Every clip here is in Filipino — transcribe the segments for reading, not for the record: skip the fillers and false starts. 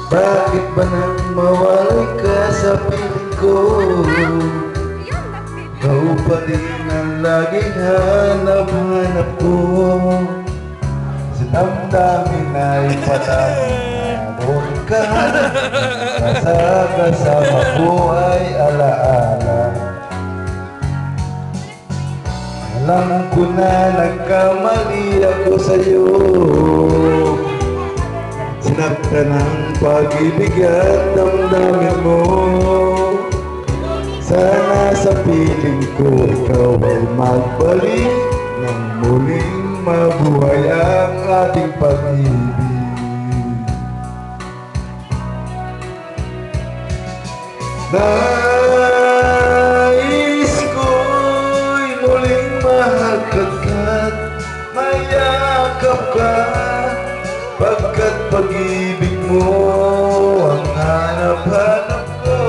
Bakit ba nang mawalay ka sa piling ko? Ikaw pa rin ang laging hanap-hanap ko. Sa damdamin ay naroon ka. Kasama ko ay alaala. Alam ko na nagkamali ako sa'yo. Sinaktan ng pag-ibig at damdamin mo. Sana sa piling ko ikaw ay magbalik nang muling mabuhay ang ating pag-ibig. Nais ko'y muling mahagkat, mayakap ka, pagkat pag-ibig mo ang hanap-hanap ko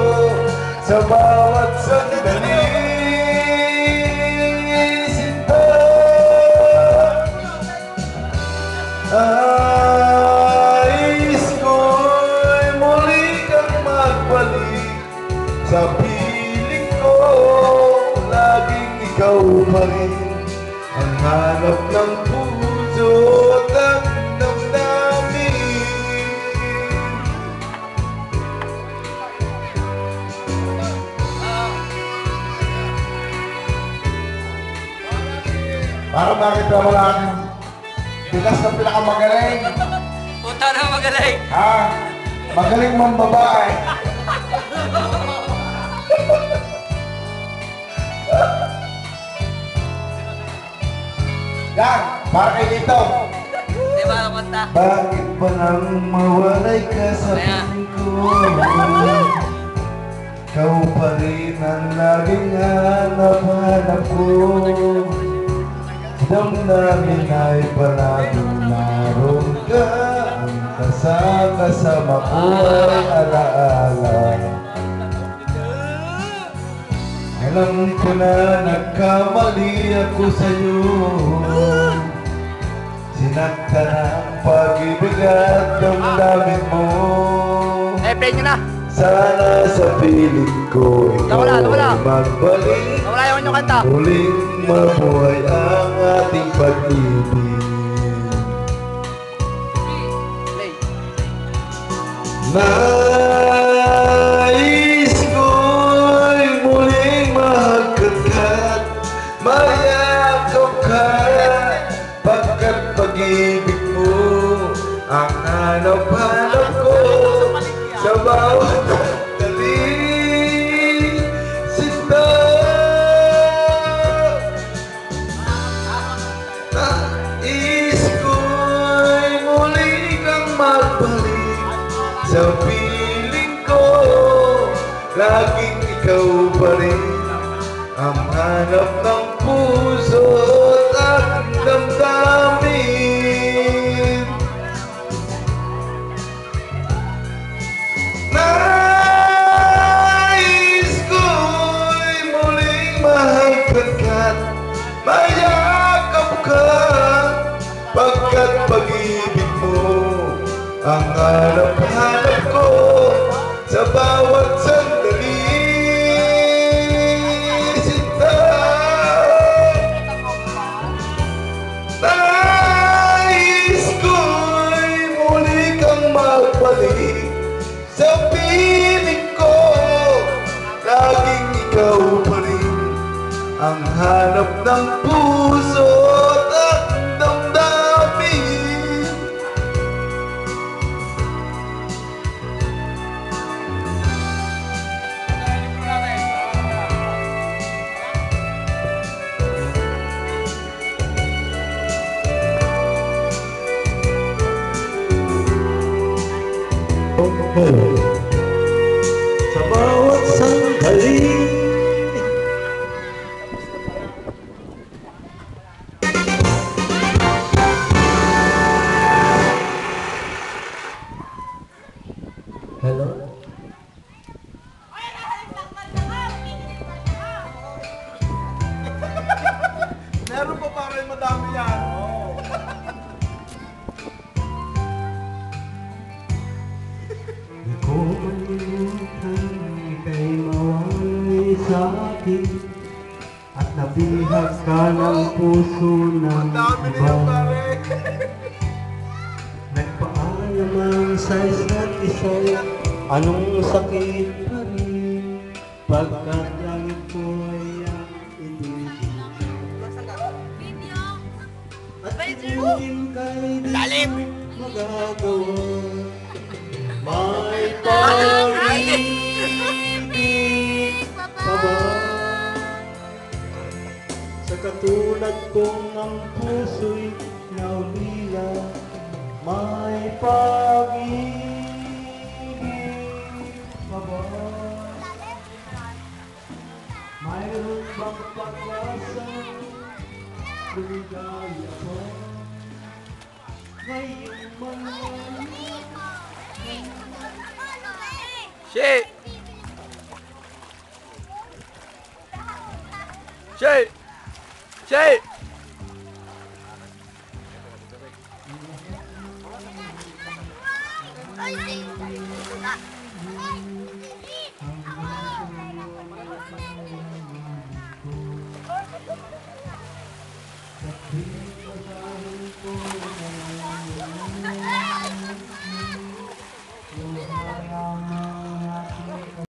sa bawat sandali. Sinta, nais ko'y muli kang magbalik sa piling ko. Laging ikaw pa rin ang hanap ng puso at ang damdamin. Para makita mo lang bilas na pinakamagaling. Puta na magaling! Ha? Magaling mong babae. Yan, para kay dito. Di ba kumanta? Bakit ba nang mawalay ka sa piling ko? Ikaw pa rin ang laging hanap-hanap ko. Damdamin ay palaging naroon ka. Ang kasama ko ay alaala. Alam ko na nagkamali ako sa'yo. Sinaktan ang pag-ibig at damdamin mo. Play nyo na! Sana sa piling ko ikaw ay magbalik. Nawala yung inyong kanta. Muling mabuhay ang ating pag-ibig. Play. Nais ko'y muling mahagkat, mayakap ka, pagkat pag-ibig mo ang hanap-hanap ko sa bawat sandali. Sinta, nais ko'y muli kang magbalik sa piling ko. Laging ikaw pa rin ang hanap ng puso at damdamin. Nais ko'y muling mahagkat, mayakap ka, pagkat pag-ibig mo ang hanap-hanap ko sa bawat sandali. Sinta, nais ko'y muli kang magbalik sa piling ko. Laging ikaw pa rin ang hanap ng puso at damdamin. Sa bawat sandali. Hello? Meron pa para madami yan. sa akin at nabihag ka ng puso ng iba. Nagpaalamang sa isa't isa, anong sakit pa rin, pagkat langit ko ay ang ibigin. At tingin kay di magagawa, may pag-ibig pa ba? Sa katulad kong ang puso'y naulila, may pag-ibig pa ba? Mayroon bang pag-asa, lumigaya pa? Ngayong mga Shay! Shay! Shay!